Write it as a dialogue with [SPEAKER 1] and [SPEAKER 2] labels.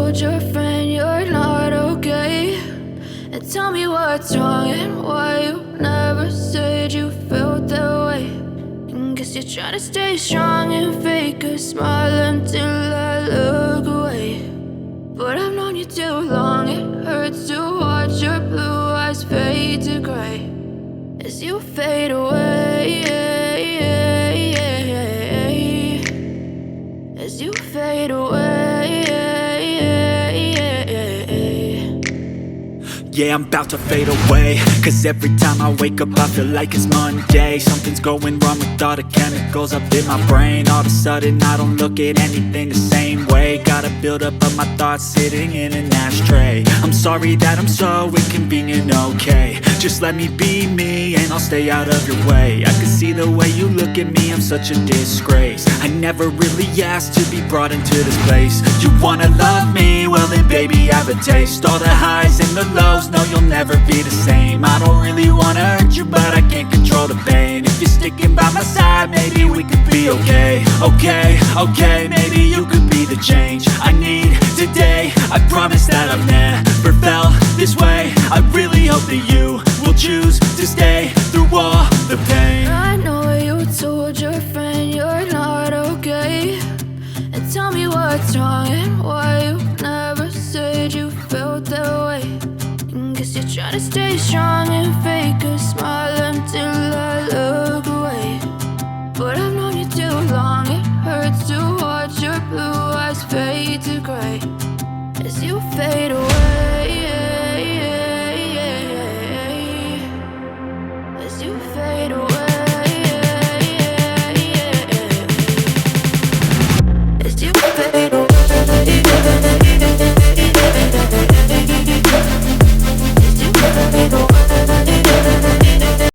[SPEAKER 1] told your friend you're not okay, and tell me what's wrong and why you never said you felt that way. And guess you're trying to stay strong and fake a smile until I look away. But I've known you too long, it hurts to watch your blue eyes fade to gray as you fade away, as you fade away.
[SPEAKER 2] Yeah, I'm about to fade away, cause every time I wake up I feel like it's Monday. Something's going wrong with all the chemicals up in my brain. All of a sudden I don't look at anything the same way. Got a build up of my thoughts sitting in an ashtray. I'm sorry that I'm so inconvenient, okay. Just let me be me and I'll stay out of your way. I can see the way you look at me, I'm such a disgrace. I never really asked to be brought into this place. You wanna love me? Well then baby, have a taste. All the highs and the lows, no, you'll never be the same. I don't really wanna hurt you, but I can't control the pain. If you're sticking by my side, maybe we could be okay. Okay, maybe you could be the change I need today. I promise that I've never felt this way. I really hope that you will choose to stay through all the pain.
[SPEAKER 1] I know you told your friend you're not okay, and tell me what's wrong and why you never said you felt that way. And guess you're trying to stay strong and fake a smile until I look away. But I've known you too long, it hurts to watch your blue eyes fade to gray as you fade away.